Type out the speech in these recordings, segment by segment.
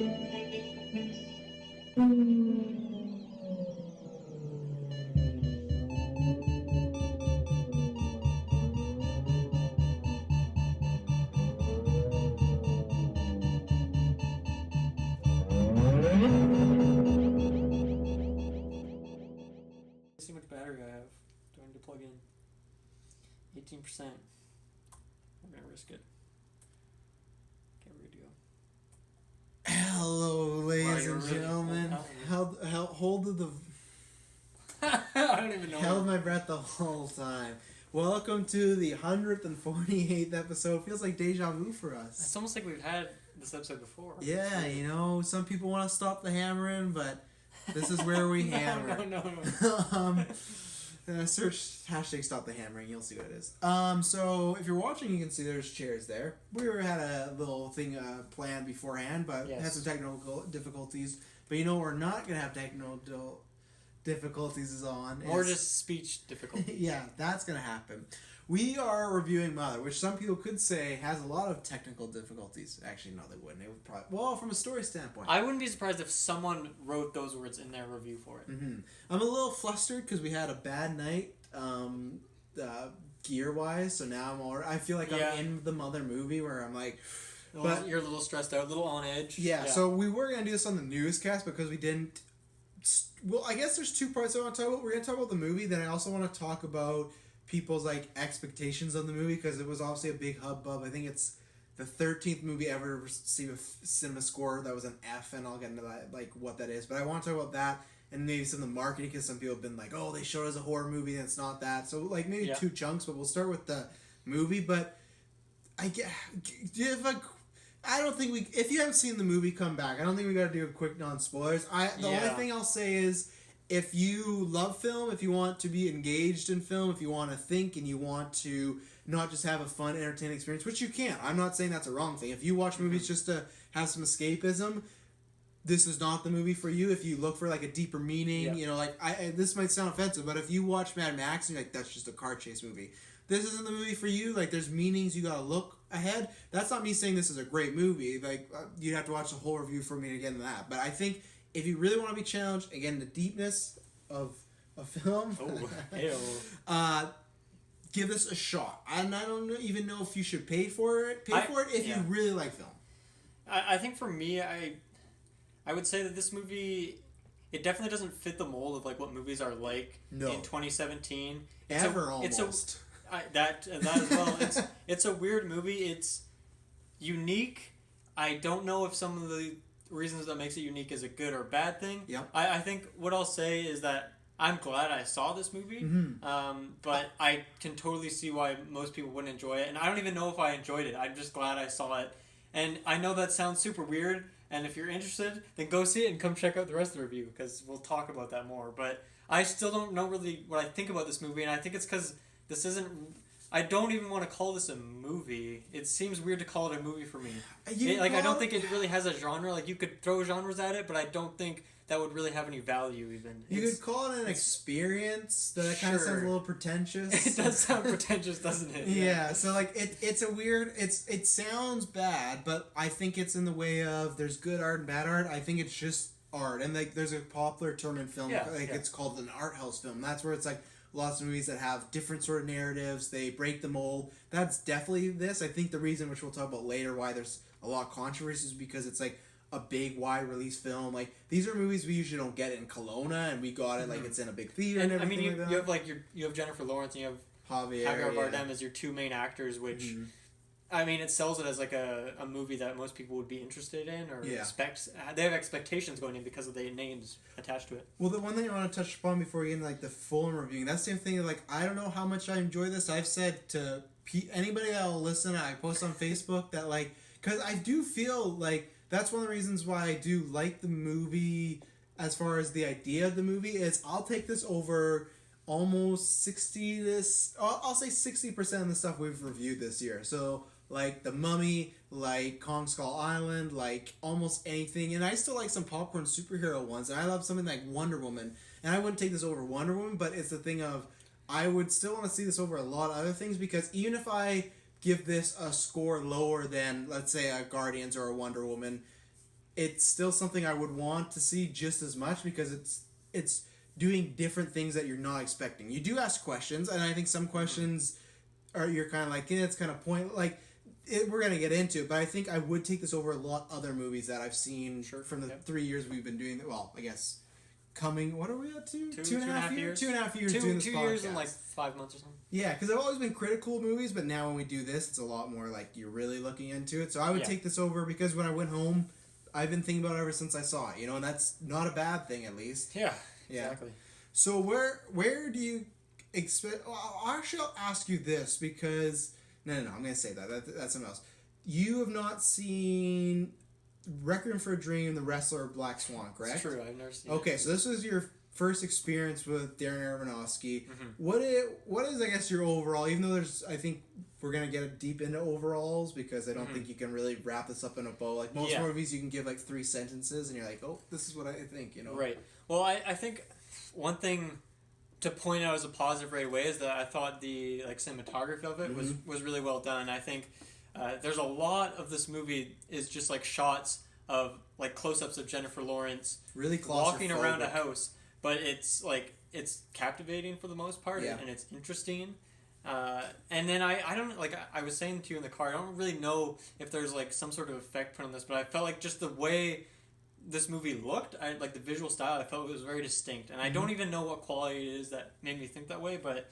See how much battery I have. Do I need to plug in? 18%. We're gonna risk it. Okay, we're good to go. Hello, ladies and gentlemen. Held hold of the. I don't even know. Held my breath the whole time. Welcome to the 148th episode. Feels like deja vu for us. It's almost like we've had this episode before. Yeah, you know, some people want to stop the hammering, but this is where we hammer. No. Search hashtag stop the hammering. You'll see what it is. So if you're watching, you can see there's chairs there. We had a little thing planned beforehand, but had some technical difficulties. But you know, we're not gonna have technical difficulties is on. Or just speech difficulties. Yeah, that's gonna happen. We are reviewing Mother, which some people could say has a lot of technical difficulties. Actually, no, they wouldn't. It would probably, well, from a story standpoint. I wouldn't be surprised if someone wrote those words in their review for it. Mm-hmm. I'm a little flustered because we had a bad night, gear-wise. So now I feel like I'm in the Mother movie where I'm like, but you're a little stressed out, a little on edge. Yeah. So we were gonna do this on the newscast because we didn't. Well, I guess there's two parts I want to talk about. We're gonna talk about the movie, then I also want to talk about people's like expectations of the movie because it was obviously a big hubbub. I think it's the 13th movie ever to receive a cinema score that was an F, and I'll get into that, like what that is. But I want to talk about that and maybe some of the marketing because some people have been like, oh, they showed us a horror movie and it's not that. So like maybe two chunks, but we'll start with the movie. But I don't think we. If you haven't seen the movie, come back. I don't think we got to do a quick non-spoilers. The only thing I'll say is, if you love film, if you want to be engaged in film, if you want to think and you want to not just have a fun, entertaining experience, which you can. I'm not saying that's a wrong thing. If you watch movies just to have some escapism, this is not the movie for you. If you look for like a deeper meaning, you know, like this might sound offensive, but if you watch Mad Max and you're like, that's just a car chase movie. This isn't the movie for you. Like, there's meanings you gotta look ahead. That's not me saying this is a great movie. Like, you'd have to watch the whole review for me to get into that. But I think if you really want to be challenged, again, the deepness of a film, give this a shot. And I don't even know if you should pay for it. Pay for it if you really like film. I think for me, I would say that this movie, it definitely doesn't fit the mold of like what movies are like in 2017. Almost. That as well. It's a weird movie. It's unique. I don't know if some of the reasons that makes it unique is a good or bad thing. Yep. I think what I'll say is that I'm glad I saw this movie, but I can totally see why most people wouldn't enjoy it, and I don't even know if I enjoyed it. I'm just glad I saw it, and I know that sounds super weird, and if you're interested, then go see it and come check out the rest of the review, because we'll talk about that more, but I still don't know really what I think about this movie, and I think it's because this isn't... I don't even want to call this a movie. It seems weird to call it a movie for me. I don't think it really has a genre. Like, you could throw genres at it, but I don't think that would really have any value even. You could call it an experience. That kind of sounds a little pretentious. It does sound pretentious, doesn't it? Yeah, so like it's a weird... It sounds bad, but I think it's in the way of there's good art and bad art. I think it's just art. And like there's a popular term in film, it's called an art house film. That's where it's like lots of movies that have different sort of narratives. They break the mold. That's definitely this. I think the reason, which we'll talk about later, why there's a lot of controversy is because it's like a big wide release film. Like, these are movies we usually don't get in Kelowna, and we got it like it's in a big theater. And I mean, you have Jennifer Lawrence and you have Javier Bardem as your two main actors, which I mean, it sells it as like a movie that most people would be interested in or expect. They have expectations going in because of the names attached to it. Well, the one thing I want to touch upon before we get into like the full reviewing, that's the same thing. Like, I don't know how much I enjoy this. I've said to anybody that will listen, I post on Facebook that like, because I do feel like that's one of the reasons why I do like the movie. As far as the idea of the movie is, I'll take this over almost 60%. I'll say 60% of the stuff we've reviewed this year. So, like The Mummy, like Kong Skull Island, like almost anything. And I still like some popcorn superhero ones. And I love something like Wonder Woman. And I wouldn't take this over Wonder Woman, but it's the thing of I would still want to see this over a lot of other things, because even if I give this a score lower than, let's say, a Guardians or a Wonder Woman, it's still something I would want to see just as much because it's doing different things that you're not expecting. You do ask questions, and I think some questions are you're kind of like, yeah, it's kind of point like. We're gonna get into it, but I think I would take this over a lot other movies that I've seen from the 3 years we've been doing. Well, I guess coming. What are we at to? Two and a half years. 2.5 years doing this podcast. 2 years and like 5 months or something. Yeah, because I've always been critical of movies, but now when we do this, it's a lot more like you're really looking into it. So I would take this over because when I went home, I've been thinking about it ever since I saw it. And that's not a bad thing, at least. Yeah. Exactly. So where do you expect? Well, actually, I'll ask you this because. No, I'm going to say that's something else. You have not seen Requiem for a Dream, The Wrestler, Black Swan, correct? It's true, I've never seen it. Okay, so this was your first experience with Darren Aronofsky. Mm-hmm. What is, I guess, your overall, even though I think we're going to get deep into overalls because I don't think you can really wrap this up in a bow. Like most movies, you can give like 3 sentences and you're like, oh, this is what I think, Right. Well, I think one thing to point out as a positive right away is that I thought the cinematography of it was really well done. I think there's a lot of this movie is just like shots of like close-ups of Jennifer Lawrence really walking around a house, but it's captivating for the most part and it's interesting. And then I don't I was saying to you in the car, I don't really know if there's like some sort of effect put on this, but I felt like just the way this movie looked, the visual style, I felt it was very distinct, and I don't even know what quality it is that made me think that way, but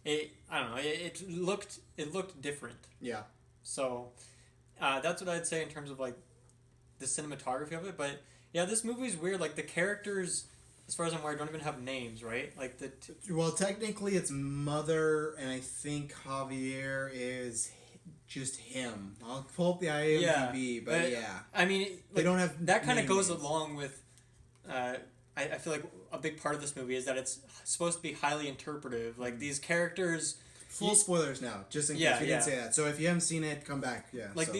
I don't know, it looked different. Yeah. So that's what I'd say in terms of like the cinematography of it. But yeah, this movie's weird. Like the characters, as far as I'm aware, don't even have names, right? Like well, technically it's Mother, and I think Javier is just him. I'll pull up the IMDb, but yeah. I mean, they don't have that kind of goes along with. I feel like a big part of this movie is that it's supposed to be highly interpretive. Like these characters. Full spoilers now, just in case we didn't say that. So if you haven't seen it, come back. Yeah. Like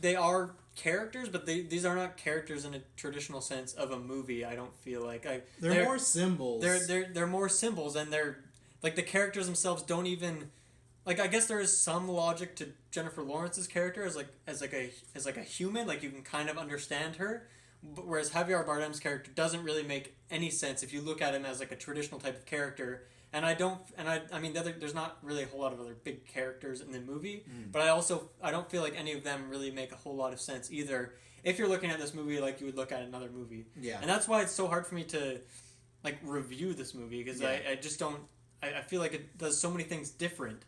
they are characters, but these are not characters in a traditional sense of a movie. I don't feel like they're more symbols. They're more symbols, and they're like the characters themselves don't even. Like I guess there is some logic to Jennifer Lawrence's character as a human, like you can kind of understand her, but whereas Javier Bardem's character doesn't really make any sense if you look at him as like a traditional type of character. And I mean there's not really a whole lot of other big characters in the movie, but I don't feel like any of them really make a whole lot of sense either if you're looking at this movie like you would look at another movie. Yeah. And that's why it's so hard for me to like review this movie because I just don't I feel like it does so many things different.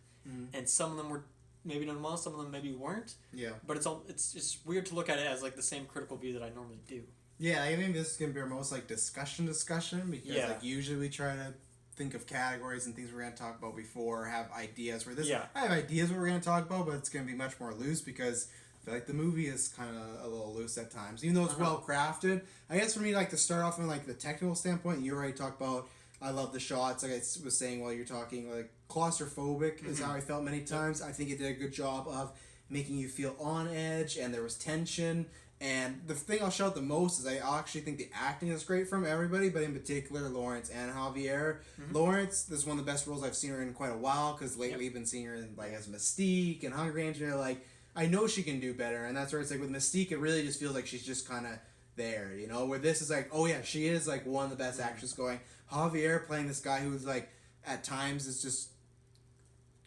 And some of them were maybe done well, some of them maybe weren't. Yeah. But it's just weird to look at it as like the same critical view that I normally do. Yeah, I think this is gonna be our most like discussion because like usually we try to think of categories and things we're gonna talk about before, have ideas for this. I have ideas what we're gonna talk about, but it's gonna be much more loose because I feel like the movie is kind of a little loose at times, even though it's well crafted. I guess for me, like to start off from like the technical standpoint, you already talked about. I love the shots. Like I was saying while you're talking, like claustrophobic is how I felt many times. I think it did a good job of making you feel on edge, and there was tension. And the thing I'll shout the most is I actually think the acting is great from everybody, but in particular Lawrence and Javier. Lawrence, this is one of the best roles I've seen her in quite a while because lately I've been seeing her in like as Mystique and Hunger Games. And you're like, I know she can do better, and that's where it's like with Mystique, it really just feels like she's just kind of there, Where this is like, oh yeah, she is like one of the best actresses going. Javier playing this guy who's like at times is just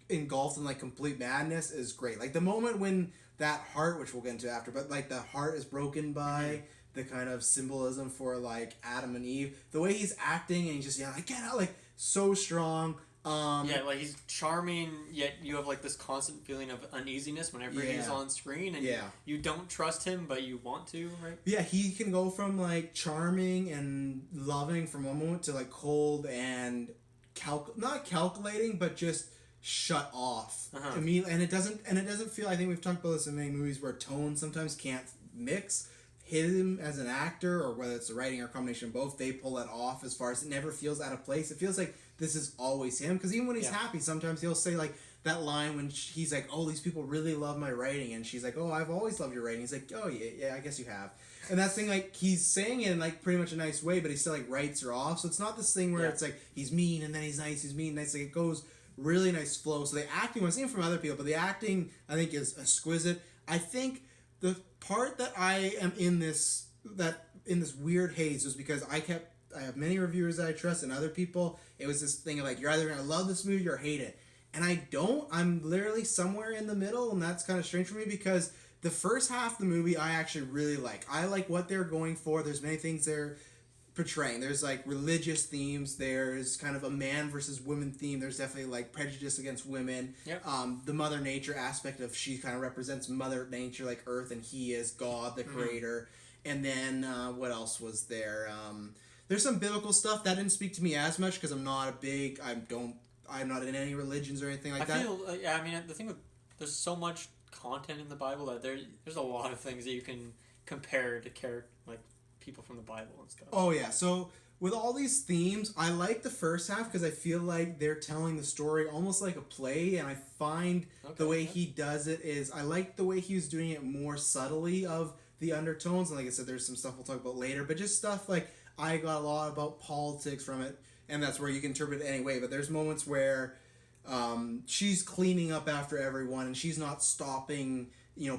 engulfed in like complete madness is great. Like the moment when that heart, which we'll get into after, but like the heart is broken by the kind of symbolism for like Adam and Eve. The way he's acting and he's just like get out, like so strong. Like he's charming, yet you have like this constant feeling of uneasiness whenever he's on screen, and you don't trust him, but you want to, right? Yeah, he can go from like charming and loving from one moment to like cold and not calculating, but just shut off. I mean, and it doesn't feel. I think we've talked about this in many movies where tone sometimes can't mix. Him as an actor, or whether it's the writing or combination of both, they pull it off as far as it never feels out of place. It feels like this is always him, because even when he's happy, sometimes he'll say like that line when he's like, oh, these people really love my writing, and she's like, oh, I've always loved your writing. He's like, oh yeah, I guess you have. And that thing, like, he's saying it in like pretty much a nice way, but he still like writes her off. So it's not this thing where it's like he's mean and then he's nice, he's mean, nice. Like it goes really nice flow. So the acting, I've seen from other people, but the acting I think is exquisite. I think part that I am in this weird haze was because I have many reviewers that I trust and other people. It was this thing of like, you're either going to love this movie or hate it. And I don't. I'm literally somewhere in the middle, and that's kind of strange for me because the first half of the movie I actually really like. I like what they're going for. There's many things they're portraying. There's like religious themes. There's kind of a man versus women theme. There's definitely like prejudice against women. Yep. The Mother Nature aspect of she kind of represents Mother Nature, like Earth, and he is God, the creator. And then what else was there? There's some biblical stuff that didn't speak to me as much because I'm not in any religions or anything like that. I feel, I mean, the thing with, there's so much content in the Bible that there's a lot of things that you can compare to like people from the Bible and stuff. Oh yeah, so with all these themes, I like the first half because I feel like they're telling the story almost like a play, and I find the way he does it is, I like the way he was doing it more subtly of the undertones, and like I said, there's some stuff we'll talk about later, but just stuff like, I got a lot about politics from it, and that's where you can interpret it any way, but there's moments where she's cleaning up after everyone, and she's not stopping,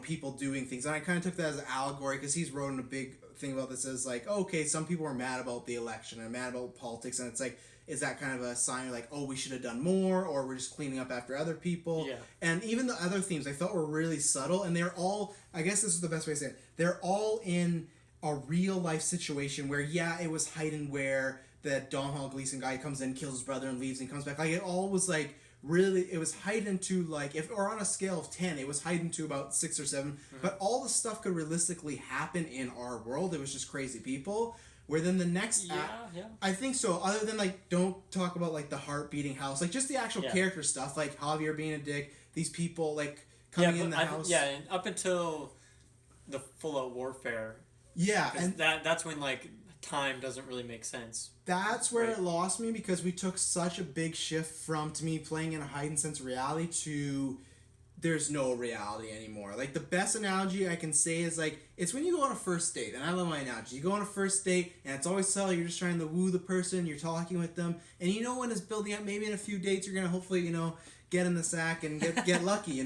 people doing things, and I kind of took that as an allegory, because he's wrote a big thing about this as like, okay, some people are mad about the election, and mad about politics, and it's like, is that kind of a sign like, oh, we should have done more, or we're just cleaning up after other people? Yeah. And even the other themes I felt were really subtle, and they're all, I guess this is the best way to say it, they're all in a real life situation where, yeah, it was heightened where the Domhnall Gleeson guy comes in, kills his brother, and leaves, and comes back. Like, it all was like, really, it was heightened to like, or on a scale of 10, it was heightened to about 6 or 7, but all the stuff could realistically happen in our world. It was just crazy people. Where then the next act, I think so, other than like, don't talk about like the heart beating house, like just the actual character stuff, like Javier being a dick, these people like coming in the house. And up until the full-out warfare. Yeah, and that's when like time doesn't really make sense. That's where it lost me, because we took such a big shift from, to me, playing in a heightened sense of reality to there's no reality anymore. Like, the best analogy I can say is, like, it's when you go on a first date, and I love my analogy. You go on a first date, and it's always subtle. You're just trying to woo the person. You're talking with them. And you know when it's building up, maybe in a few dates, you're going to hopefully, get in the sack and get lucky,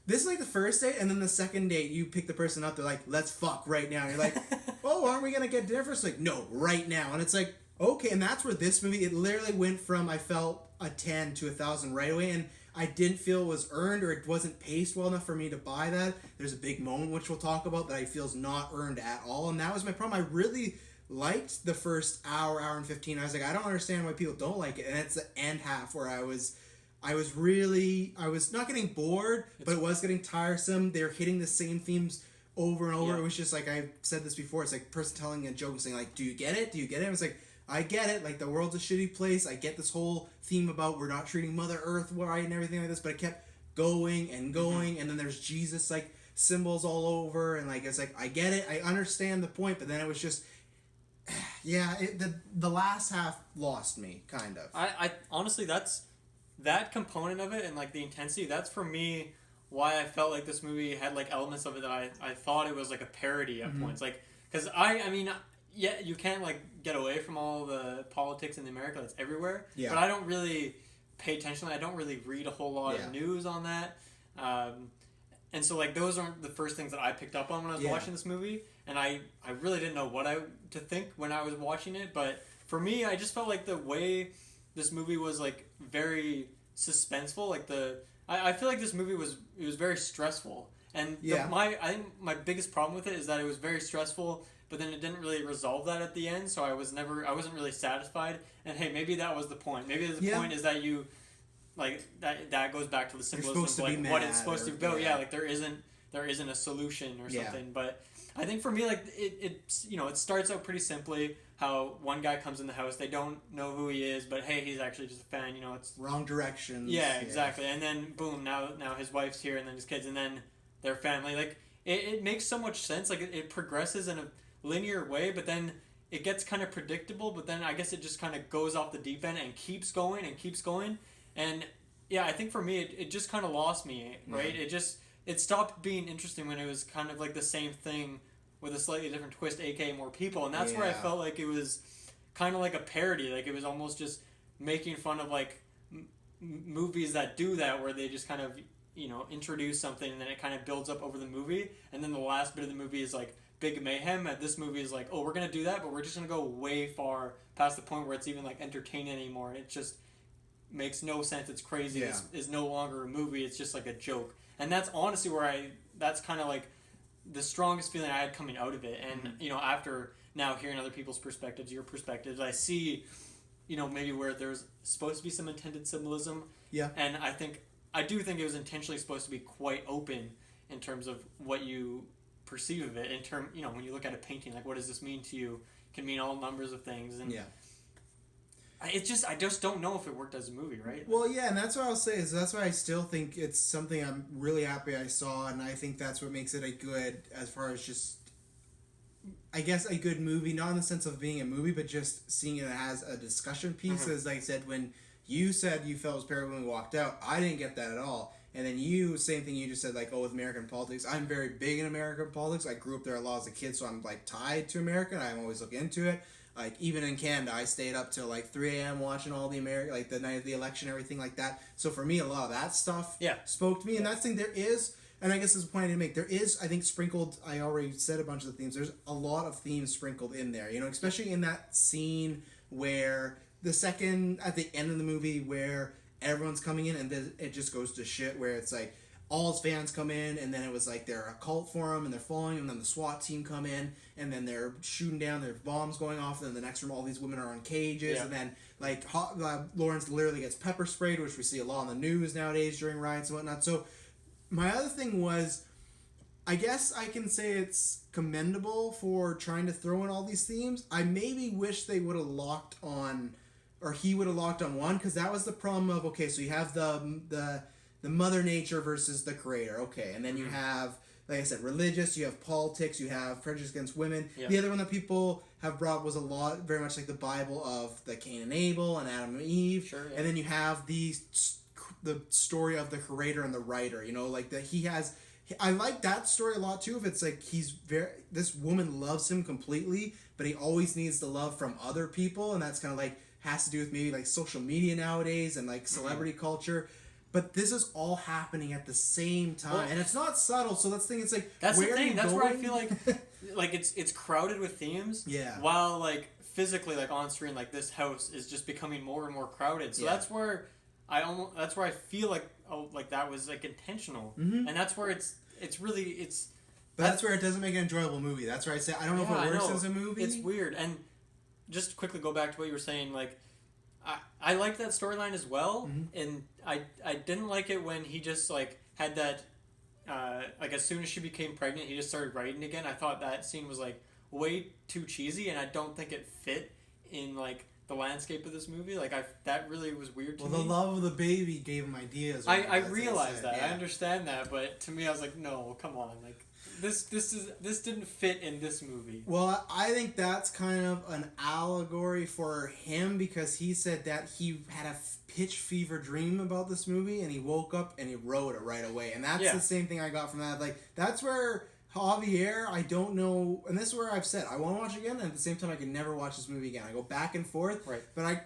This is like the first date, and then the second date, you pick the person up, they're like, let's fuck right now. And you're like, oh, aren't we going to get dinner first? Like, no, right now. And it's like, okay, and that's where this movie, it literally went from, I felt, a 10 to 1,000 right away, and I didn't feel it was earned, or it wasn't paced well enough for me to buy that. There's a big moment, which we'll talk about, that I feel is not earned at all, and that was my problem. I really liked the first hour and 15. I was like, I don't understand why people don't like it, and it's the end half where I was not getting bored, but it was getting tiresome. They were hitting the same themes over and over. Yeah. It was just like, I said this before, it's like a person telling a joke and saying like, do you get it? Do you get it? It was like, I get it, like the world's a shitty place. I get this whole theme about we're not treating Mother Earth right and everything like this, but it kept going and going, and then there's Jesus like symbols all over, and like it's like, I get it, I understand the point, but then it was just, the last half lost me, kind of. I honestly, that component of it and like the intensity, that's for me why I felt like this movie had like elements of it that I thought it was like a parody at points, like, because I mean, yeah, you can't like get away from all the politics in America that's everywhere. Yeah. But I don't really pay attention. I don't really read a whole lot of news on that. And so like those aren't the first things that I picked up on when I was watching this movie. And I really didn't know what to think when I was watching it. But for me, I just felt like the way this movie was like very suspenseful. Like I feel like this movie was very stressful. And I think my biggest problem with it is that it was very stressful, but then it didn't really resolve that at the end, so I wasn't really satisfied. And hey, maybe that was the point. Maybe the point is that you, like, that goes back to the symbolism of like what it's supposed to be. Like there isn't a solution or something. But I think for me, like it starts out pretty simply. How one guy comes in the house, they don't know who he is, but hey, he's actually just a fan. It's wrong directions. Yeah, exactly. And then boom, now his wife's here, and then his kids, and then their family. Like it makes so much sense. Like it progresses in a linear way, but then it gets kind of predictable, but then I guess it just kind of goes off the deep end and keeps going. And yeah, I think for me it just kind of lost me, right? It stopped being interesting when it was kind of like the same thing with a slightly different twist, aka more people, and that's where I felt like it was kind of like a parody. Like it was almost just making fun of like movies that do that, where they just kind of introduce something, and then it kind of builds up over the movie, and then the last bit of the movie is like big mayhem, and this movie is like, oh, we're gonna do that, but we're just gonna go way far past the point where it's even like entertaining anymore, and it just makes no sense. It's crazy. Yeah. It's no longer a movie. It's just like a joke, and that's honestly that's kind of like the strongest feeling I had coming out of it. And after now hearing other people's perspectives, your perspectives, I see maybe where there's supposed to be some intended symbolism. Yeah. And I do think it was intentionally supposed to be quite open in terms of what you perceive of it. When you look at a painting, like, what does this mean to you? It can mean all numbers of things. And yeah. I just don't know if it worked as a movie, right? Well, yeah, and that's what I'll say is that's why I still think it's something I'm really happy I saw, and I think that's what makes it a good, as far as just, I guess, a good movie, not in the sense of being a movie, but just seeing it as a discussion piece. Mm-hmm. As like I said, when you said you felt it was parallel when we walked out, I didn't get that at all. And then same thing you just said, like, oh, with American politics, I'm very big in American politics. I grew up there a lot as a kid, so I'm, like, tied to America, and I'm always looking into it. Like, even in Canada, I stayed up till, like, 3 a.m. watching all the like, the night of the election, everything like that. So for me, a lot of that stuff spoke to me. And that's the thing, there is, and I guess this is a point I didn't make, there is, I think, sprinkled, I already said a bunch of the themes, there's a lot of themes sprinkled in there, especially in that scene where the second, at the end of the movie, where everyone's coming in and then it just goes to shit, where it's like, all his fans come in, and then it was like they're a cult for him, and they're following him, and then the SWAT team come in, and then they're shooting down, there's bombs going off, and then the next room all these women are on cages, and then like Lawrence literally gets pepper sprayed, which we see a lot on the news nowadays during riots and whatnot. So my other thing was, I guess I can say it's commendable for trying to throw in all these themes. I maybe wish they would have locked on, or he would have locked on one, because that was the problem of, okay, so you have the mother nature versus the creator, okay, and then you have, like I said, religious, you have politics, you have prejudice against women. The other one that people have brought was a lot, very much like the Bible of the Cain and Abel and Adam and Eve, and then you have the story of the creator and the writer, like that he has. I like that story a lot too. If it's like this woman loves him completely, but he always needs the love from other people, and that's kind of like has to do with maybe like social media nowadays and like celebrity culture. But this is all happening at the same time, and it's not subtle. So that's the thing. It's like, that's where the thing. That's going? where I feel like it's crowded with themes. Yeah. While like physically, like on screen, like this house is just becoming more and more crowded. So that's where I feel like that was like intentional, and that's where it's really. But that's where it doesn't make an enjoyable movie. That's where I say I don't know if it works as a movie. It's weird. And just to quickly go back to what you were saying, like. I liked that storyline as well, and I didn't like it when he just like had that like as soon as she became pregnant, he just started writing again. I thought that scene was like way too cheesy, and I don't think it fit in like the landscape of this movie. Like that really was weird to me. Well, the love of the baby gave him ideas. I realized that. I understand that, but to me, I was like, no, come on, like. This didn't fit in this movie. Well, I think that's kind of an allegory for him, because he said that he had a pitch fever dream about this movie, and he woke up and he wrote it right away. And that's the same thing I got from that. Like, that's where Javier, I don't know, and this is where I've said I want to watch it again, and at the same time I can never watch this movie again. I go back and forth, right? But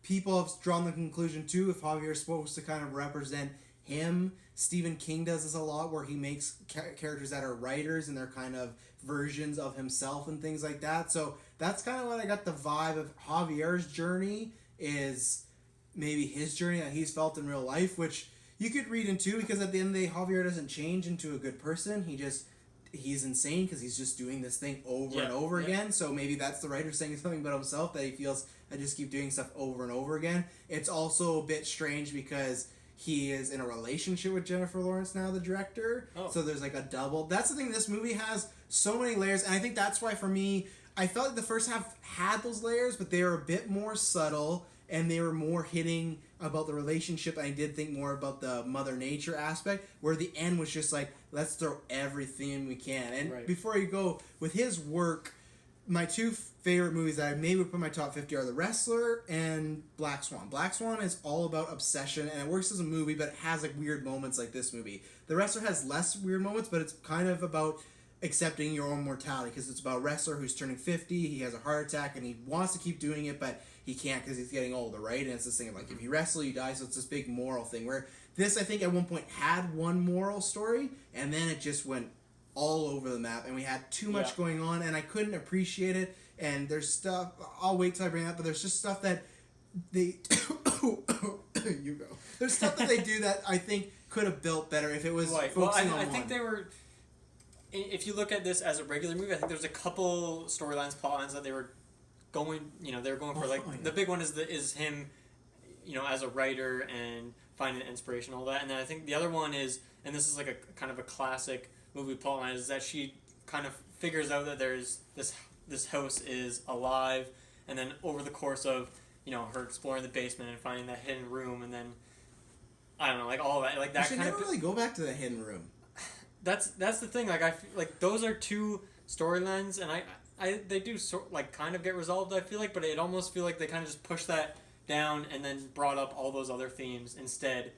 people have drawn the conclusion too, if Javier is supposed to kind of represent him. Stephen King does this a lot, where he makes characters that are writers and they're kind of versions of himself and things like that. So that's kind of what I got the vibe of. Javier's journey is maybe his journey that he's felt in real life, which you could read into, because at the end of the day, Javier doesn't change into a good person. He's insane because he's just doing this thing over and over again. So maybe that's the writer saying something about himself, that he feels, I just keep doing stuff over and over again. It's also a bit strange because he is in a relationship with Jennifer Lawrence now, the director. Oh. So there's like a double. That's the thing. This movie has so many layers, and I think that's why for me, I felt like the first half had those layers, but they were a bit more subtle, and they were more hitting about the relationship. I did think more about the Mother Nature aspect, where the end was just like, let's throw everything we can. And before you go, with his work, my two favorite movies that I maybe would put in my top 50 are The Wrestler and Black Swan. Black Swan is all about obsession, and it works as a movie, but it has like weird moments like this movie. The Wrestler has less weird moments, but it's kind of about accepting your own mortality, because it's about a wrestler who's turning 50, he has a heart attack, and he wants to keep doing it, but he can't because he's getting older, right? And it's this thing of like, if you wrestle, you die, so it's this big moral thing, where This, I think, at one point had one moral story, and then it just went all over the map, and we had too much going on, and I couldn't appreciate it. And there's stuff, I'll wait till I bring it up, but there's just stuff that they... you go. There's stuff that they do that I think could have built better if it was focusing on I think they were... If you look at this as a regular movie, I think there's a couple storylines, plot lines that they were going, they were going for. The big one is him, as a writer and finding inspiration, all that. And then I think the other one is, and this is like a kind of a classic movie plot line, is that she kind of figures out that there's this house is alive, and then over the course of, her exploring the basement and finding that hidden room, and then, I don't know, like all that, like that kind of... You should never really go back to the hidden room. That's the thing. Like I feel like those are two storylines, and they do kind of get resolved. I feel like, but it almost feel like they kind of just pushed that down and then brought up all those other themes instead.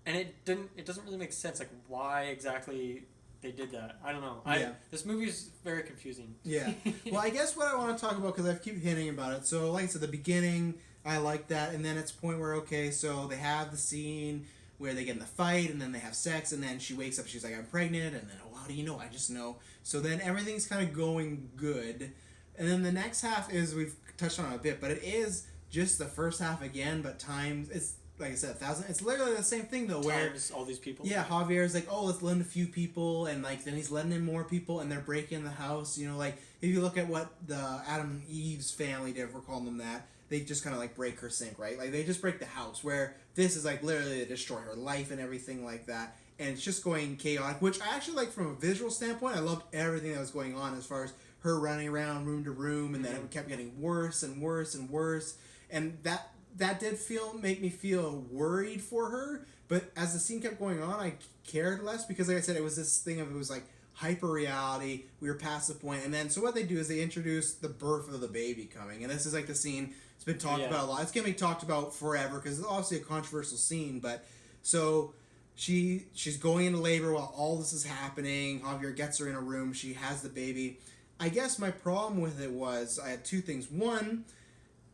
And it doesn't really make sense. Like why exactly they did that? I don't know. This movie is very confusing. Yeah. Well, I guess what I want to talk about, because I keep hinting about it. So, like I said, the beginning, I like that, and then it's a point where so they have the scene where they get in the fight, and then they have sex, and then she wakes up, she's like, I'm pregnant, and then, how do you know? I just know. So then everything's kind of going good. And then the next half is, we've touched on it a bit, but it is just the first half again, but times, it's, like I said, 1,000. It's literally the same thing, though, where... Times all these people. Yeah, Javier's like, let's let in a few people, and, then he's letting in more people, and they're breaking the house, if you look at what the Adam and Eve's family did, if we're calling them that, they just kind of break her sink, right? Like they just break the house, where this is literally to destroy her life and everything like that. And it's just going chaotic, which I actually like from a visual standpoint. I loved everything that was going on as far as her running around room to room, and then it kept getting worse and worse and worse. And that did make me feel worried for her. But as the scene kept going on, I cared less, because like I said, it was this thing of, it was hyper reality. We were past the point, and then so what they do is they introduce the birth of the baby coming, and this is the scene. It's been talked about a lot. It's gonna be talked about forever because it's obviously a controversial scene. But so she's going into labor while all this is happening. Javier gets her in a room. She has the baby. I guess my problem with it was I had two things. One,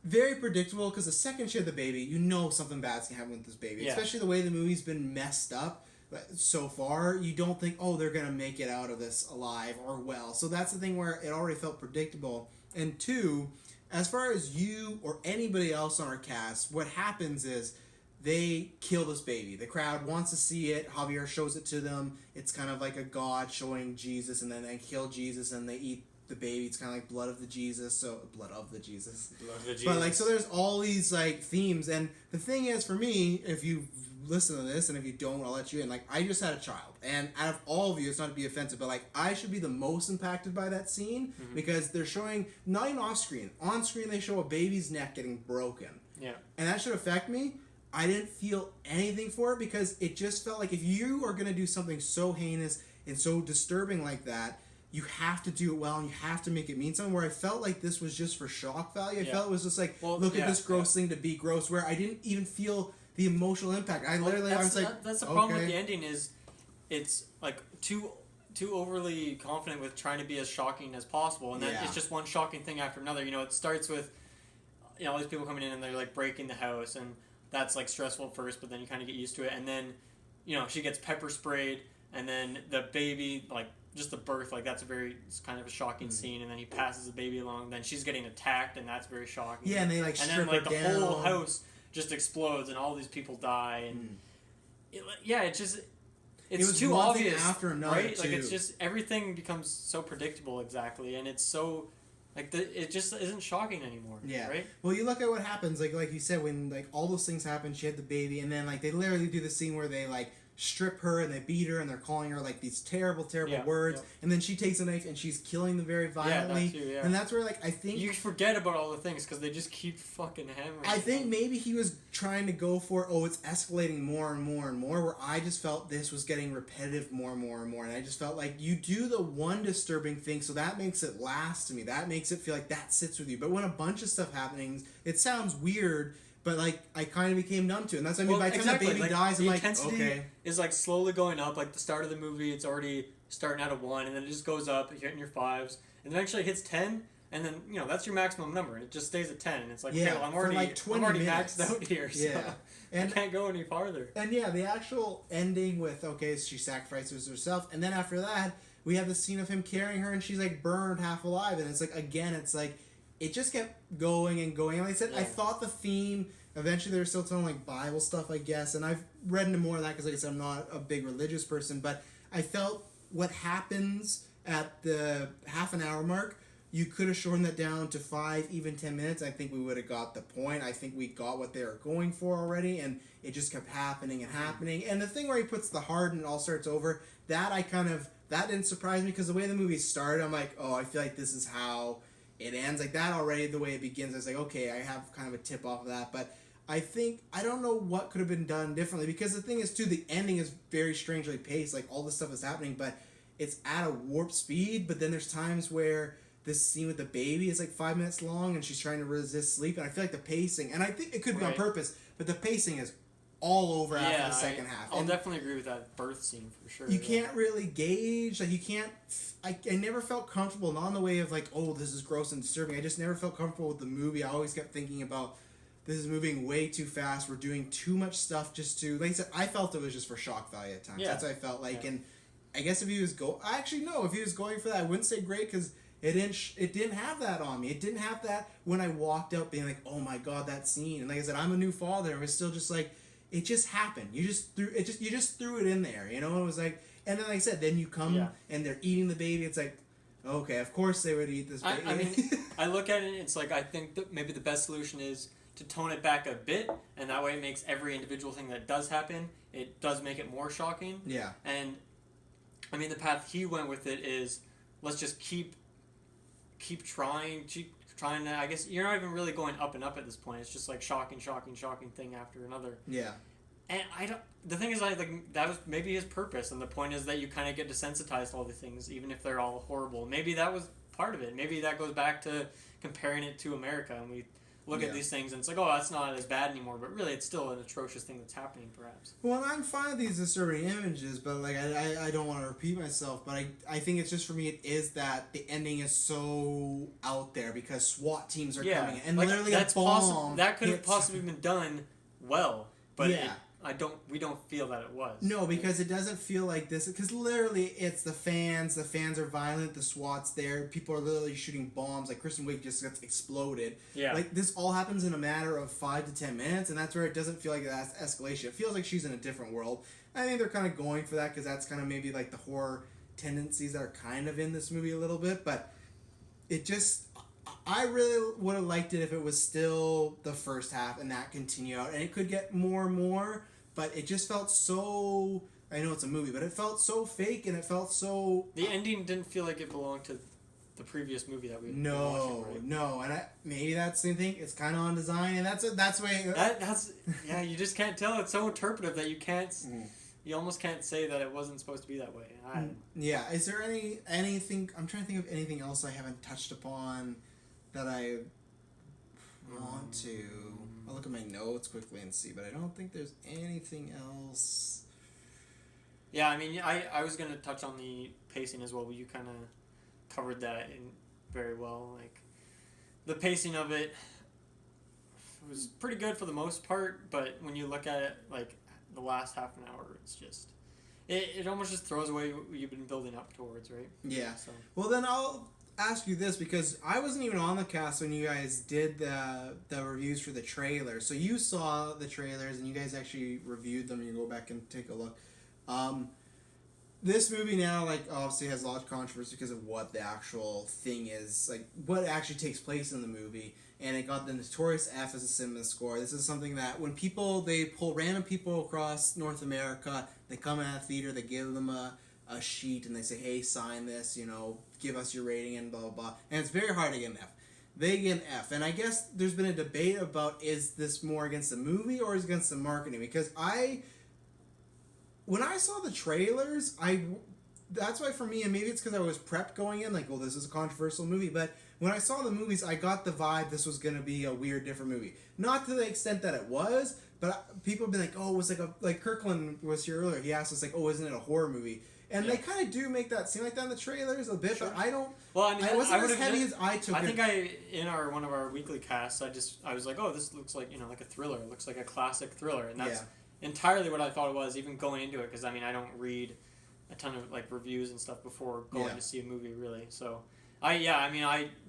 very predictable, because the second she had the baby, something bad's gonna happen with this baby. Yeah. Especially the way the movie's been messed up so far. You don't think, they're gonna make it out of this alive or well. So that's the thing where it already felt predictable. And two, as far as you or anybody else on our cast, what happens is they kill this baby. The crowd wants to see it. Javier shows it to them. It's kind of like a god showing Jesus, and then they kill Jesus and they eat the baby. It's kind of like blood of the Jesus. Blood of the Jesus. But so there's all these themes, and the thing is, for me, if you listen to this, and if you don't, I'll let you in. I just had a child, and out of all of you, it's not to be offensive, but I should be the most impacted by that scene, because they're showing, not even off screen, on screen they show a baby's neck getting broken. Yeah. And that should affect me. I didn't feel anything for it, because it just felt like if you are going to do something so heinous and so disturbing like that, you have to do it well, and you have to make it mean something, where I felt like this was just for shock value. I felt it was just look at this gross thing to be gross, where I didn't even feel the emotional impact. I was like, that's the problem with the ending, is it's too overly confident with trying to be as shocking as possible, and then it's just one shocking thing after another. It starts with all these people coming in, and they're breaking the house, and that's stressful at first, but then you kind of get used to it, and then she gets pepper sprayed, and then the baby just the birth, that's it's kind of a shocking scene, and then he passes the baby along, then she's getting attacked, and that's very shocking. Yeah, and they strip her the down. Whole house just explodes, and all these people die, and it's too obvious after another, right? too. It's just everything becomes so predictable, exactly, and it's so it just isn't shocking anymore. Yeah. Right. Well, you look at what happens, like you said, when all those things happen. She had the baby, and then they literally do the scene where they strip her and they beat her and they're calling her these terrible words, and then she takes a knife and she's killing them very violently. That too, and that's where I think you forget about all the things because they just keep fucking hammering. I think maybe he was trying to go for it's escalating more and more and more, where I just felt this was getting repetitive more and more and more, and I just felt you do the one disturbing thing, so that makes it last to me, that makes it feel that sits with you. But when a bunch of stuff happening, it sounds weird, but I kind of became numb to it, and that's what I mean. By the time the baby dies, I'm okay. Is slowly going up. The start of the movie, it's already starting out at 1, and then it just goes up, you're hitting your 5s, and then actually hits 10, And then, that's your maximum number, and it just stays at 10. And it's like, yeah, okay, well, I'm already minutes. maxed out here, so yeah. And I can't go any farther. And yeah, the actual ending with, okay, she sacrifices herself, and then after that, we have the scene of him carrying her, and she's like burned half alive, and it's like, again, it's like, it just kept going and going. And like I said, I thought the theme, eventually they were still telling like Bible stuff, I guess, and I've read into more of that because, like I said, I'm not a big religious person, but I felt what happens at the half an hour mark, you could have shortened that down to 5, even 10 minutes. I think we would have got the point. I think we got what they were going for already, and it just kept happening and happening. And the thing where he puts the heart and it all starts over, that didn't surprise me, because the way the movie started, I'm like, oh, I feel like this is how it ends. Like that already, the way it begins, I was like, okay, I have kind of a tip off of that. But I don't know what could have been done differently, because the thing is, too, the ending is very strangely paced. Like, all this stuff is happening, but it's at a warp speed. But then there's times where this scene with the baby is like 5 minutes long, and she's trying to resist sleep, and I feel like the pacing, and I think it could be on purpose, but the pacing is all over after the second half. I'll definitely agree with that birth scene for sure. You can't really gauge, like, you can't, I never felt comfortable, not in the way of like, oh, this is gross and disturbing. I just never felt comfortable with the movie. I always kept thinking about, this is moving way too fast, we're doing too much stuff just to, like I said, I felt it was just for shock value at times. That's what I felt like, and I guess if he was if he was going for that, I wouldn't say great, because it didn't have that on me. It didn't have that when I walked out being like, oh my god, that scene. And like I said, I'm a new father. It was still just like, it just happened. You just threw it in there, It was like, and then like I said, then you come and they're eating the baby. It's like, okay, of course they would eat this baby. I mean, I look at it, it's like, I think that maybe the best solution is to tone it back a bit, and that way it makes every individual thing that does happen, it does make it more shocking. Yeah. And I mean, the path he went with it is, let's just keep trying to, I guess you're not even really going up and up at this point. It's just like shocking thing after another. Yeah. And the thing is, that was maybe his purpose, and the point is that you kind of get desensitized to all the things, even if they're all horrible. Maybe that was part of it. Maybe that goes back to comparing it to America, and we look at these things and it's like, oh, that's not as bad anymore, but really it's still an atrocious thing that's happening, perhaps. Well, and I'm fine with these disturbing images, but like I don't want to repeat myself, but I think it's just, for me, it is that the ending is so out there because SWAT teams are coming in, and like, literally a bomb that could have possibly been done well, but we don't feel that it was. No, because it doesn't feel like this, because literally it's the fans are violent, the SWAT's there, people are literally shooting bombs, like Kristen Wiig just gets exploded. Yeah. Like, this all happens in a matter of 5 to 10 minutes, and that's where it doesn't feel like that's escalation. It feels like she's in a different world. I think they're kind of going for that, because that's kind of maybe like the horror tendencies that are kind of in this movie a little bit, but it just, I really would have liked it if it was still the first half and that continued out, and it could get more and more, but it just felt so, I know it's a movie, but it felt so fake, and it felt so... The ending didn't feel like it belonged to the previous movie that we were watching, right? No, and maybe that's the same thing, it's kind of on design, and that's way... That's yeah, you just can't tell, it's so interpretive that you can't... You almost can't say that it wasn't supposed to be that way. Yeah, is there anything... I'm trying to think of anything else I haven't touched upon that I want to... I'll look at my notes quickly and see, but I don't think there's anything else. Yeah, I mean, I was going to touch on the pacing as well, but you kind of covered that very well. Like, the pacing of it was pretty good for the most part, but when you look at it, like, the last half an hour, it's just... It almost just throws away what you've been building up towards, right? Yeah. So. Well, then I'll ask you this, because I wasn't even on the cast when you guys did the reviews for the trailer. So you saw the trailers and you guys actually reviewed them. You go back and take a look. This movie now, like, obviously has a lot of controversy because of what the actual thing is, like what actually takes place in the movie, and it got the notorious F as a cinema score. This is something that when they pull random people across North America, they come at a theater, they give them a sheet and they say, hey, sign this, give us your rating and blah, blah, blah. And it's very hard to get an F. They get an F. And I guess there's been a debate about, is this more against the movie or is it against the marketing? Because when I saw the trailers, that's why for me, and maybe it's because I was prepped going in, like, well, this is a controversial movie, but when I saw the movies, I got the vibe this was going to be a weird, different movie. Not to the extent that it was, but people have been like, oh, it was like Kirkland was here earlier. He asked us, like, oh, isn't it a horror movie? And they kind of do make that seem like that in the trailers a bit, but I don't... Well, I mean, I wasn't as heavy as I took it. I think in one of our weekly casts, I was like, oh, this looks like, like a thriller. It looks like a classic thriller. And that's entirely what I thought it was, even going into it, because, I mean, I don't read a ton of, like, reviews and stuff before going to see a movie, really. So,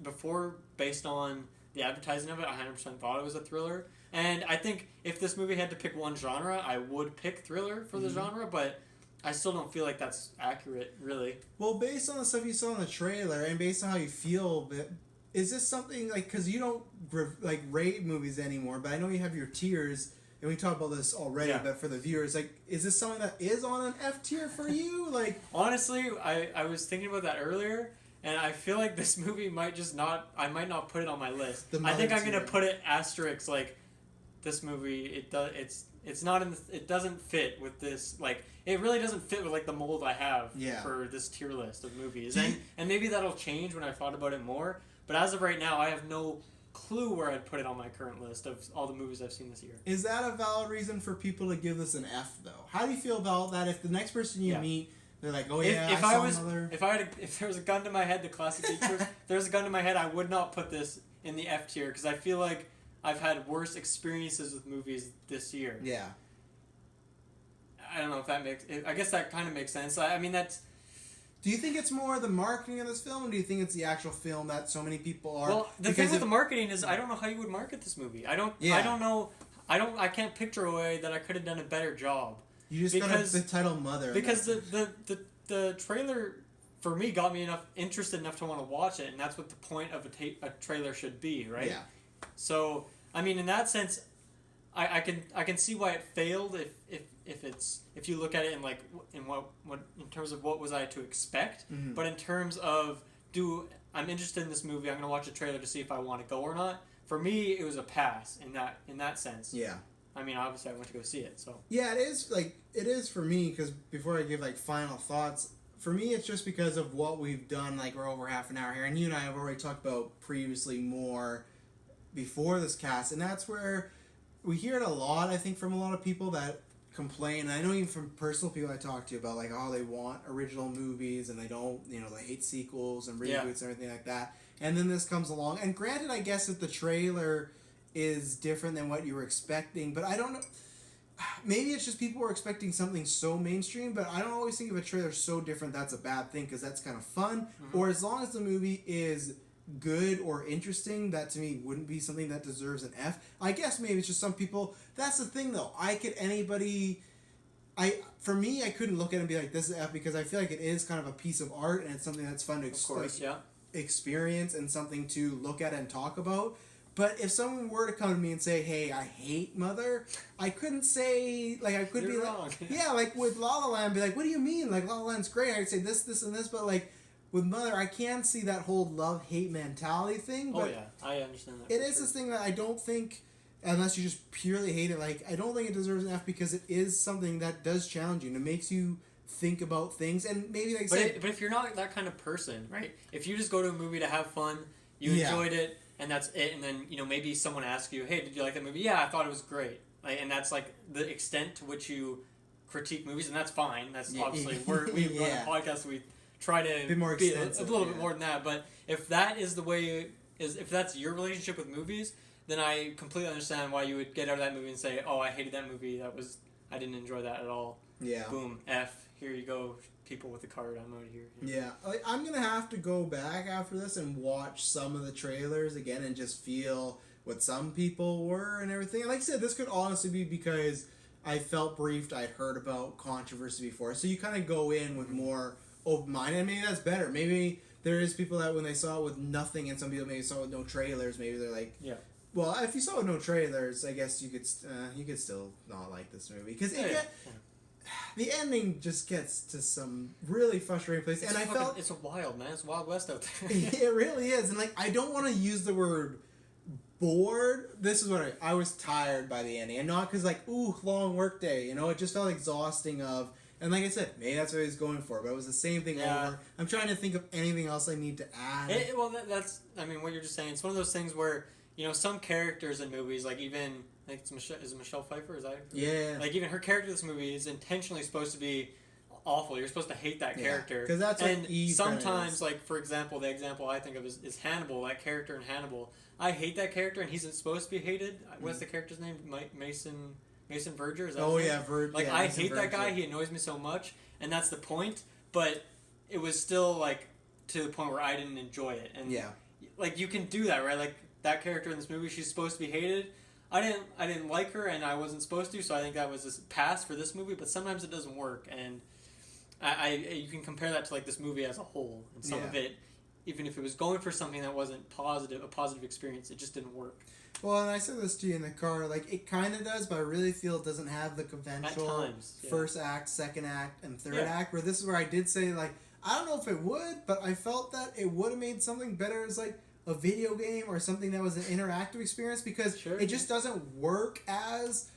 before, based on the advertising of it, I 100% thought it was a thriller. And I think if this movie had to pick one genre, I would pick thriller for the genre, but I still don't feel like that's accurate, really. Well, based on the stuff you saw in the trailer and based on how you feel, is this something, like, because you don't, like, rate movies anymore, but I know you have your tiers, and we talked about this already, but for the viewers, like, is this something that is on an F tier for you? Like, honestly, I was thinking about that earlier, and I feel like this movie might might not put it on my list. I think I'm going to put it asterisk, like, this movie, it's not it doesn't fit with this, like, it really doesn't fit with, like, the mold I have for this tier list of movies. And maybe that'll change when I thought about it more, but as of right now, I have no clue where I'd put it on my current list of all the movies I've seen this year. Is that a valid reason for people to give this an F, though? How do you feel about that if the next person you meet, they're like, oh yeah, if there was a gun to my head, the classic features, if there was a gun to my head, I would not put this in the F tier, because I feel like I've had worse experiences with movies this year. Yeah. I don't know if that makes... I guess that kind of makes sense. I mean, that's... Do you think it's more the marketing of this film, or do you think it's the actual film that so many people are... Well, the thing with the marketing is I don't know how you would market this movie. I don't know... I can't picture a way that I could have done a better job. You just got the title Mother. Because the trailer, for me, got me interested enough to want to watch it, and that's what the point of a trailer should be, right? Yeah. So, I mean, in that sense, I can see why it failed if you look at it in terms of what was I to expect, but in terms of I'm interested in this movie, I'm going to watch a trailer to see if I want to go or not. For me, it was a pass in that sense. Yeah. I mean, obviously, I went to go see it. So. Yeah, it is for me, because before I give like final thoughts, for me, it's just because of what we've done. Like, we're over half an hour here, and you and I have already talked about previously more before this cast, and that's where we hear it a lot, I think, from a lot of people that complain, and I know even from personal people I talk to about, like, oh, they want original movies, and they don't, they hate sequels and reboots and everything like that, and then this comes along, and granted, I guess that the trailer is different than what you were expecting, but I don't know, maybe it's just people were expecting something so mainstream, but I don't always think if a trailer's so different that's a bad thing, because that's kind of fun, or as long as the movie is good or interesting, that to me wouldn't be something that deserves an F. I guess maybe it's just some people. That's the thing, though. For me, I couldn't look at it and be like, this is F, because I feel like it is kind of a piece of art, and it's something that's fun to experience and something to look at and talk about. But if someone were to come to me and say, hey, I hate Mother, I couldn't say, like, I could You're wrong. like with La La Land, be like, what do you mean? Like, La La Land's great. I'd say this, and this, but like, with Mother, I can see that whole love-hate mentality thing. But I understand that. It is this thing that I don't think, unless you just purely hate it, like, I don't think it deserves an F, because it is something that does challenge you, and it makes you think about things, and maybe like but if you're not that kind of person, right? If you just go to a movie to have fun, you enjoyed it, and that's it, and then, maybe someone asks you, hey, did you like that movie? Yeah, I thought it was great. Like, and that's, like, the extent to which you critique movies, and that's fine. That's obviously, we run a podcast, we try to be a little bit more than that, but if that is the way if that's your relationship with movies, then I completely understand why you would get out of that movie and say, oh, I hated that movie, I didn't enjoy that at all. Yeah. Boom, F, here you go, people with the card, I'm out of here. Yeah, I'm gonna have to go back after this and watch some of the trailers again and just feel what some people were and everything. Like I said, this could honestly be because I felt briefed, I'd heard about controversy before, so you kind of go in with more open-minded, and maybe that's better. Maybe there is people that when they saw it with nothing, and some people maybe saw it with no trailers, maybe they're like, well, if you saw it with no trailers, I guess you could still not like this movie, because the ending just gets to some really frustrating place, and I felt it's a wild, man. It's Wild West out there. It really is, and like, I don't want to use the word bored. This is what I was tired by the ending, and not because like, ooh, long work day, it just felt exhausting and like I said, maybe that's what he's going for, but it was the same thing over. I'm trying to think of anything else I need to add. That's, I mean, what you're just saying, it's one of those things where, some characters in movies, like even, like is it Michelle Pfeiffer? Is that? Yeah. Like even her character in this movie is intentionally supposed to be awful. You're supposed to hate that character. Because that's what Eve sometimes, like, for example, the example I think of is Hannibal, that character in Hannibal. I hate that character, and he's supposed to be hated. What's the character's name? Mason Verger? Is that his name? Verger. Like, I hate that guy. He annoys me so much, and that's the point. But it was still, like, to the point where I didn't enjoy it. And, like, you can do that, right? Like, that character in this movie, she's supposed to be hated. I didn't like her, and I wasn't supposed to, so I think that was a pass for this movie. But sometimes it doesn't work, and you can compare that to like this movie as a whole, and some of it, even if it was going for something that wasn't a positive experience, it just didn't work. Well, and I said this to you in the car, like it kind of does, but I really feel it doesn't have the conventional first act, second act, and third act. Where this is where I did say like I don't know if it would, but I felt that it would have made something better as like a video game or something that was an interactive experience because it just doesn't work as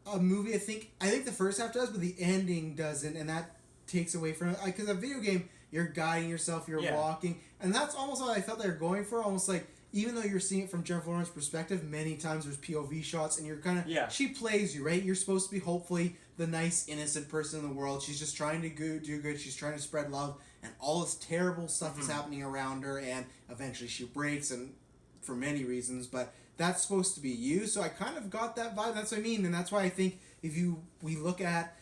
a movie. I think the first half does, but the ending doesn't, and that takes away from it. Because a video game, you're guiding yourself, you're walking, and that's almost what I felt they were going for. Almost like even though you're seeing it from Jennifer Lawrence's perspective, many times there's POV shots, and you're kind of she plays you, right? You're supposed to be hopefully the nice, innocent person in the world. She's just trying to do good. She's trying to spread love. And all this terrible stuff is happening around her, and eventually she breaks, and for many reasons, but that's supposed to be you. So I kind of got that vibe. That's what I mean, and that's why I think if you look at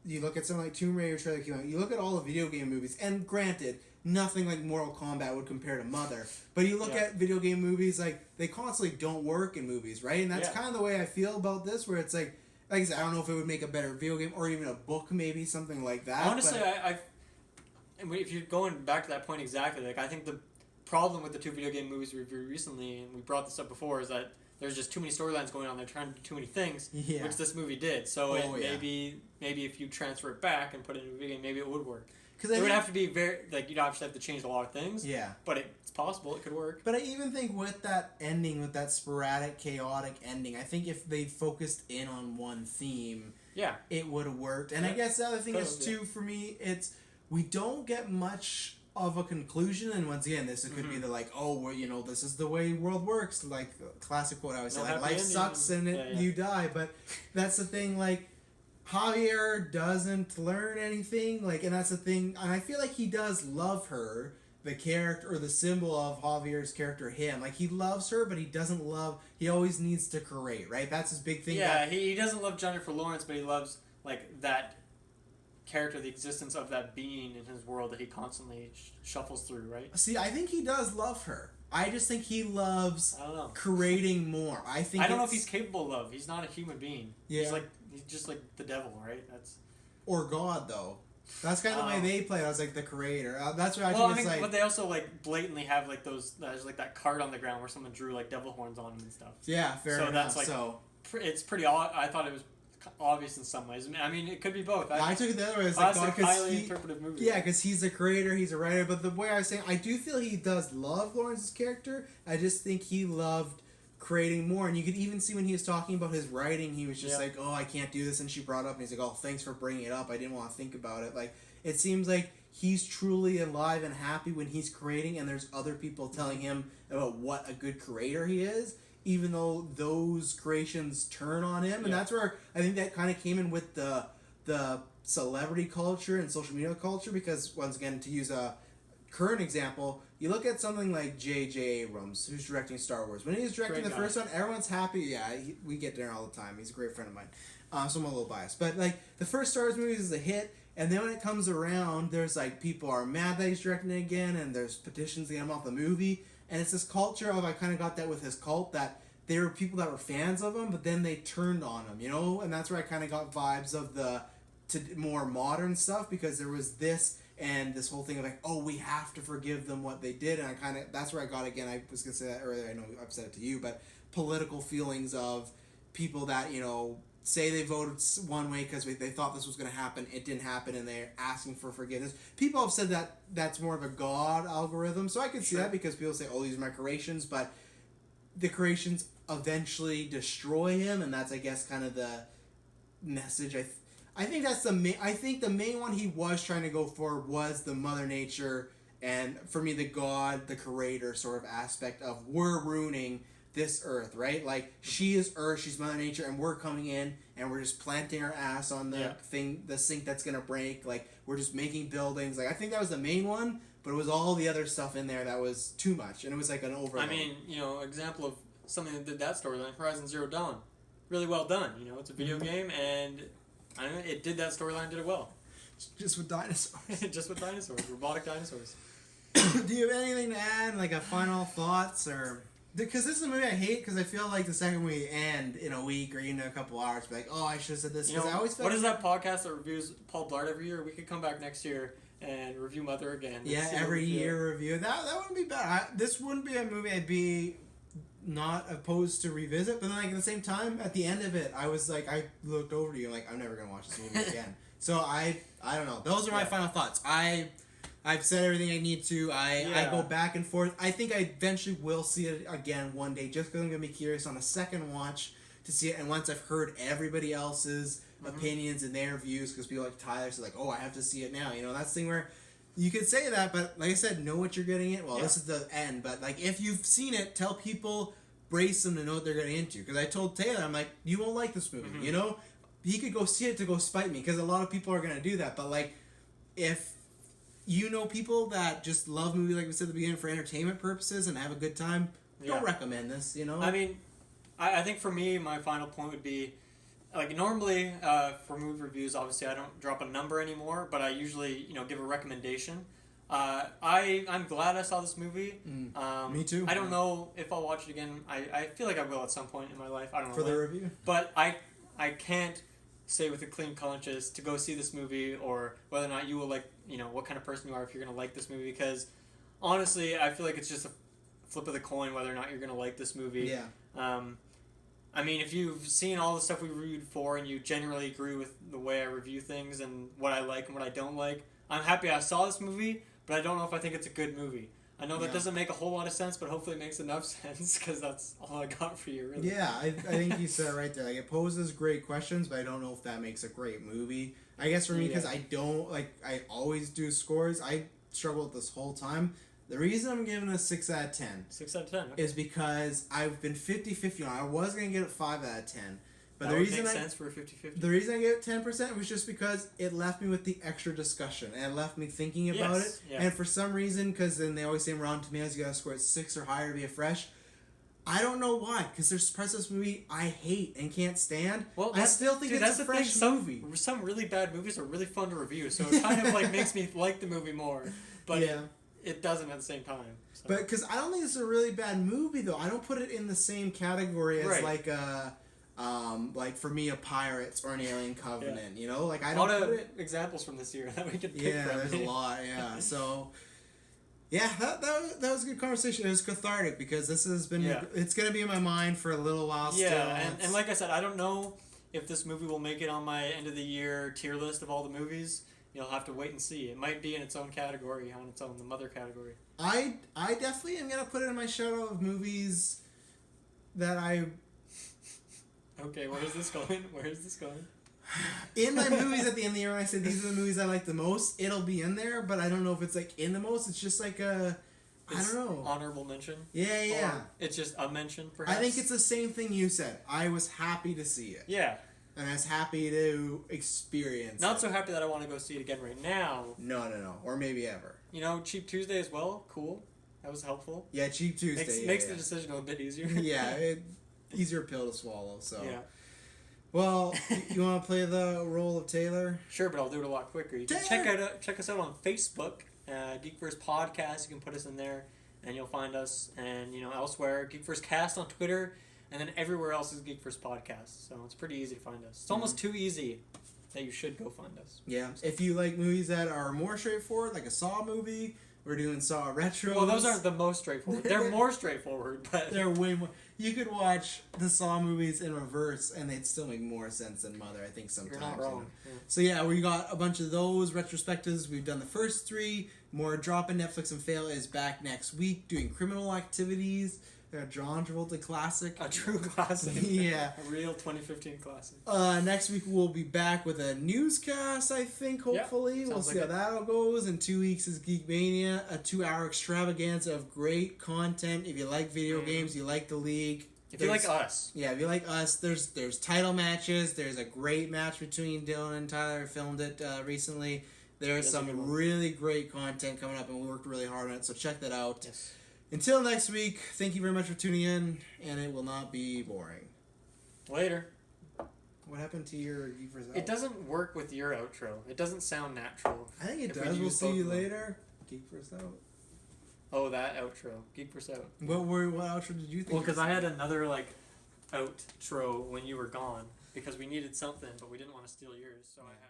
something like Tomb Raider trailer came out, you look at all the video game movies, and granted, nothing like Mortal Kombat would compare to Mother, but you look at video game movies, like they constantly don't work in movies, right? And that's kind of the way I feel about this, where it's like I said, I don't know if it would make a better video game or even a book, maybe something like that. Honestly, if you're going back to that point exactly, like I think the problem with the two video game movies we reviewed recently, and we brought this up before, is that there's just too many storylines going on. They're trying to do too many things, which this movie did. So maybe if you transfer it back and put it in a video game, maybe it would work. Because it would have to be very you'd obviously have to change a lot of things. Yeah, but it's possible it could work. But I even think with that ending, with that sporadic, chaotic ending, I think if they focused in on one theme, it would have worked. And I guess the other thing is too for me, it's we don't get much of a conclusion, and once again, this could be the like, oh, well, this is the way world works, like classic quote I always say, like life sucks and you die. But that's the thing, like Javier doesn't learn anything, like, and that's the thing, and I feel like he does love her, the character or the symbol of Javier's character, him. Like he loves her, but he doesn't love. He always needs to create, right? That's his big thing. Yeah, he doesn't love Jennifer Lawrence, but he loves like that character, the existence of that being in his world that he constantly shuffles through, right? See, I think he does love her. I just think he loves creating more. I don't know if he's capable of love. He's not a human being. Yeah. He's just like the devil, right? Or God, though. That's kind of the way they play it. I was like the creator. That's what I think. But they also like blatantly have like there's like that card on the ground where someone drew like devil horns on him and stuff. Yeah, fair enough. That's like it's pretty odd. I thought it was obvious in some ways. I mean, it could be both. I took it the other way. It's like highly interpretive movie. Yeah, because he's a creator, he's a writer. But the way I was saying, I do feel he does love Lawrence's character. I just think he loved creating more. And you could even see when he was talking about his writing, he was just like, "Oh, I can't do this." And she brought it up, and he's like, "Oh, thanks for bringing it up. I didn't want to think about it." Like, it seems like he's truly alive and happy when he's creating, and there's other people telling him about what a good creator he is, even though those creations turn on him. And that's where I think that kind of came in with the celebrity culture and social media culture, because once again, to use a current example, you look at something like J.J. Abrams, who's directing Star Wars. When he was directing the first one, everyone's happy. Yeah, we get dinner all the time. He's a great friend of mine. So I'm a little biased. But like the first Star Wars movie is a hit, and then when it comes around, there's like people are mad that he's directing it again, and there's petitions to get him off the movie. And it's this culture of, I kind of got that with his cult, that there were people that were fans of him, but then they turned on him, And that's where I kind of got vibes of to more modern stuff, because there was this and this whole thing of like, oh, we have to forgive them what they did. And that's where I got, again, I was going to say that earlier, I know I've said it to you, but political feelings of people that, say they voted one way because they thought this was going to happen, it didn't happen, and they're asking for forgiveness. People have said that that's more of a God algorithm, so I can see that, because people say, oh, these are my creations, but the creations eventually destroy him, and that's, I guess, kind of the message. I think that's the main one he was trying to go for was the Mother Nature, and for me, the God, the creator sort of aspect of we're ruining this earth, right? Like, she is Earth, she's Mother Nature, and we're coming in and we're just planting our ass on the the sink that's gonna break. Like, we're just making buildings. Like, I think that was the main one, but it was all the other stuff in there that was too much, and it was like an overload. I mean, example of something that did that storyline, Horizon Zero Dawn. Really well done. It's a video game, and I don't know, it did that storyline, did it well. Just with dinosaurs. Just with dinosaurs, robotic dinosaurs. Do you have anything to add, like a final thoughts, or... Because this is a movie I hate, because I feel like the second movie end in a week or even a couple hours, be like, oh, I should have said this. Because I always feel what is that podcast that reviews Paul Blart every year? We could come back next year and review Mother again. Yeah, every year review. That wouldn't be bad. This wouldn't be a movie I'd be not opposed to revisit, but then, like, at the same time, at the end of it, I was like, I looked over to you like, I'm never going to watch this movie again. So I don't know. Those are my final thoughts. I've said everything I need to. I go back and forth. I think I eventually will see it again one day, just because I'm going to be curious on a second watch to see it. And once I've heard everybody else's opinions and their views, because people like Tyler's like, oh, I have to see it now. That's the thing where you could say that, but like I said, know what you're getting in. Well, this is the end, but like if you've seen it, tell people, brace them to know what they're getting into. Because I told Taylor, I'm like, you won't like this movie, He could go see it to go spite me, because a lot of people are going to do that. But like, if people that just love movies, like we said at the beginning, for entertainment purposes and have a good time, don't recommend this, I mean, I think for me, my final point would be, like, normally for movie reviews, obviously I don't drop a number anymore, but I usually, give a recommendation. I'm glad I saw this movie. Me too. I don't know if I'll watch it again. I feel like I will at some point in my life. I don't know. For the review? But I can't say with a clean conscience to go see this movie, or whether or not you will like, what kind of person you are if you're going to like this movie, because honestly, I feel like it's just a flip of the coin whether or not you're going to like this movie. Yeah. I mean, if you've seen all the stuff we reviewed for and you generally agree with the way I review things and what I like and what I don't like, I'm happy I saw this movie, but I don't know if I think it's a good movie. I know that doesn't make a whole lot of sense, but hopefully it makes enough sense, because that's all I got for you, really. Yeah, I think you said it right there. Like, it poses great questions, but I don't know if that makes a great movie. I guess for me, because I don't, like, I always do scores, I struggle with this whole time. The reason I'm giving it a 6 out of 10. 6 out of 10, okay. Is because I've been 50-50 on it. I was going to give it 5 out of 10. But that would make sense for a 50-50. The reason I gave it 10% was just because it left me with the extra discussion, and it left me thinking about it. Yeah. And for some reason, because then they always say in Rotten Tomatoes you gotta score it 6 or higher to be a fresh. I don't know why, because there's parts of this movie I hate and can't stand. Well, I still think it's a fresh movie. Some really bad movies are really fun to review, so it kind of like makes me like the movie more. But it doesn't at the same time. So. But because I don't think it's a really bad movie, though. I don't put it in the same category as like a... like for me, a Pirates or an Alien Covenant, like I don't put it... examples from this year that we could pick from. There's a lot, so that was a good conversation. It was cathartic, because this has been it's gonna be in my mind for a little while still. And like I said, I don't know if this movie will make it on my end of the year tier list of all the movies. You'll have to wait and see. It might be in its own category, on its own, the Mother category. I definitely am gonna put it in my shadow of movies that I... Okay, where is this going? In my movies at the end of the year, when I say these are the movies I like the most, it'll be in there, but I don't know if it's like in the most. It's just like I don't know. Honorable mention? Yeah. Or it's just a mention, perhaps? I think it's the same thing you said. I was happy to see it. Yeah. And I was happy to experience Not so happy that I want to go see it again right now. No. Or maybe ever. Cheap Tuesday as well. Cool. That was helpful. Yeah, Cheap Tuesday. Makes the decision a bit easier. Easier pill to swallow, so. Yeah. Well, you want to play the role of Taylor? Sure, but I'll do it a lot quicker. You can check us out on Facebook, Geekverse Podcast. You can put us in there, and you'll find us. And elsewhere, Geekverse Cast on Twitter, and then everywhere else is Geekverse Podcast. So it's pretty easy to find us. It's almost too easy that you should go find us. Yeah. If you like movies that are more straightforward, like a Saw movie, we're doing Saw Retro. Well, those aren't the most straightforward. They're more straightforward, but they're way more. You could watch the Saw movies in reverse, and they'd still make more sense than Mother, I think, sometimes. You're not wrong. Yeah. So, we got a bunch of those retrospectives. We've done the first 3. More Drop in Netflix and Fail is back next week, doing Criminal Activities. A John Travolta classic. A true classic. Yeah. A real 2015 classic. Next week we'll be back with a newscast, I think, hopefully. Yep, we'll see how that all goes. In 2 weeks is Geek Mania, a 2-hour extravaganza of great content. If you like video games, you like the league. If you like us. Yeah, if you like us, there's title matches. There's a great match between Dylan and Tyler. I filmed it recently. There's some really great content coming up, and we worked really hard on it, so check that out. Yes. Until next week, thank you very much for tuning in, and it will not be boring. Later. What happened to your Geek Verse Out? It doesn't work with your outro. It doesn't sound natural. I think it does. We'll see you later. Geek Verse Out. Oh, that outro. Geek Verse Out. What outro did you think? Well, because I had another, outro when you were gone, because we needed something, but we didn't want to steal yours, so I had...